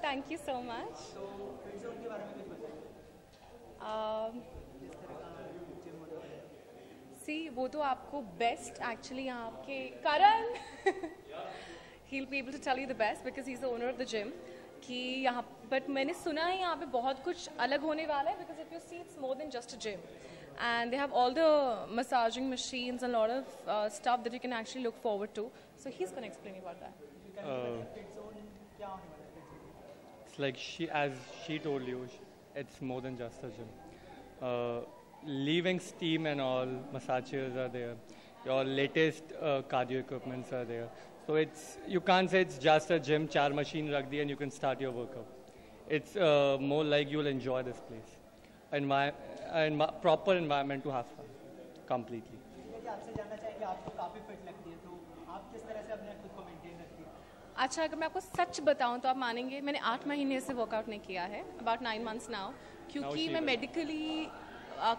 Thank you so much. तो friend zone के बारे में कुछ बताइए, जिस तरह का जिम होता है। सी वो तो आपको बेस्ट एक्चुअली यहाँ के करण he'll be able to tell you the best because he's the owner of the gym कि यहाँ बट मैंने सुना है यहाँ पे बहुत कुछ अलग होने वाला है because if you see it's more than just a gym and they have all the massaging machines and a lot of stuff that you can actually look forward to, so he's going to explain about that. Friend zone क्या होने वाला है friend zone? It's like as she told you, it's more than just a gym. Leaving steam and all, massage chairs are there. Your latest cardio equipments are there. So you can't say it's just a gym, 4 machine rakh di and you can start your workout. It's more like you'll enjoy this place. Proper environment to have fun, completely. ठीक है कि आपसे जानना चाहेंगे, आपको काफ़ी fit लगती है, तो आप किस तरह से अपने खुद को मेंटेन रखती हैं? अच्छा, अगर मैं आपको सच बताऊं तो आप मानेंगे मैंने 8 महीने से वर्कआउट नहीं किया है, अबाउट 9 months नाउ, क्योंकि मैं मेडिकली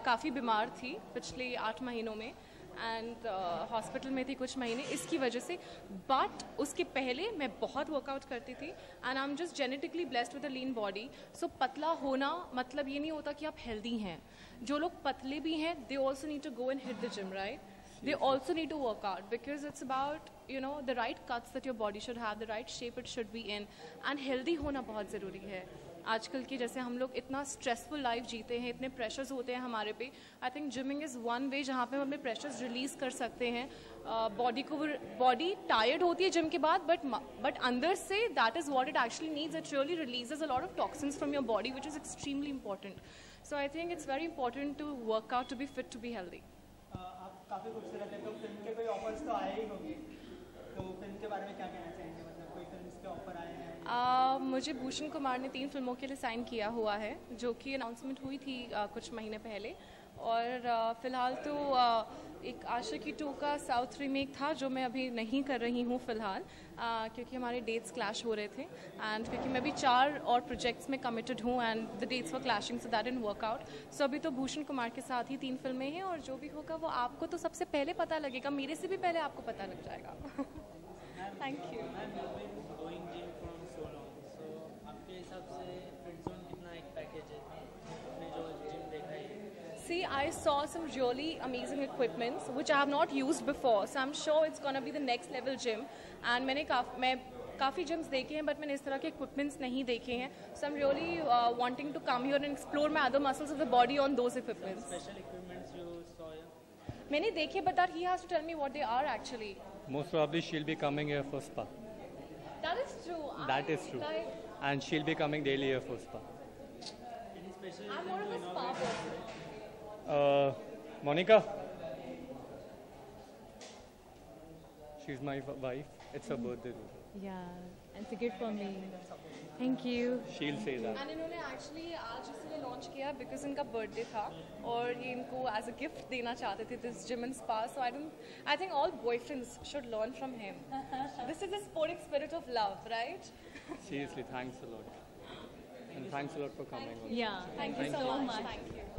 काफ़ी बीमार थी पिछले 8 महीनों में एंड हॉस्पिटल में थी कुछ महीने इसकी वजह से, बट उसके पहले मैं बहुत वर्कआउट करती थी and I am just genetically blessed with a lean body. So पतला होना मतलब ये नहीं होता कि आप हेल्दी हैं. जो लोग पतले भी हैं they also need to go and hit the gym, right? They also need to work out because it's about, you know, the right cuts that your body should have, the right shape it should be in, and healthy होना बहुत ज़रूरी है. आजकल की जैसे हम लोग इतना स्ट्रेसफुल लाइफ जीते हैं, इतने प्रेशर्स होते हैं हमारे पे. I think gymming is one way जहाँ पे हम अपने प्रेशर्स रिलीज कर सकते हैं. बॉडी टायर्ड होती है जिम के बाद, बट अंदर से that is what it actually needs. It really releases a lot of toxins from your body which is extremely important. So I think it's very important to work out to be fit to be healthy. आप काफ़ी खूबसूरत हैं, तो film के कोई offers तो आए ही होंगे, तो फिल्म के बारे में क्या कहना चाहेंगे? मतलब कोई फिल्म के ऑफर आए हैं? मुझे भूषण कुमार ने 3 फिल्मों के लिए साइन किया हुआ है, जो कि अनाउंसमेंट हुई थी कुछ महीने पहले. और फ़िलहाल तो एक आशिकी 2 का साउथ रीमेक था जो मैं अभी नहीं कर रही हूँ फ़िलहाल, क्योंकि हमारे डेट्स क्लैश हो रहे थे एंड क्योंकि मैं भी 4 और प्रोजेक्ट्स में कमिटेड हूँ and the dates were clashing, so that didn't work out. So अभी तो भूषण कुमार के साथ ही 3 फिल्में हैं और जो भी होगा वो आपको तो सबसे पहले पता लगेगा, मेरे से भी पहले आपको पता लग जाएगा. Thank you. आपके हिसाब से फ्रेंड जोन कितना एक पैकेज है? आपने जो जिम देखा है. See, I saw some really amazing equipments which I have not used before, so I'm sure it's gonna be the next level gym. And मैं काफ़ी gyms देखे हैं, but मैंने इस तरह के equipments नहीं देखे हैं. So I'm really wanting to come here and explore my other muscles of the body on those equipments. Special equipments you saw here? मैंने देखे, but that he has to tell me what they are actually. Most probably she'll be coming here for spa. That is true. That is true. And she'll be coming daily here for spa. Any special I'm more of a spa person. Monica, she's my wife. It's her birthday. Yeah, and it's a gift for me. Thank you. She'll say that. And इन्होंने actually आज इसलिए launch किया because इनका birthday था और ये इनको as a gift देना चाहते थे this gym and spa. So I think all boyfriends should learn from him. This is the sporting spirit of love, right? Seriously, thanks a lot. And thanks a lot for coming. Yeah, Thank you so much. Thank you.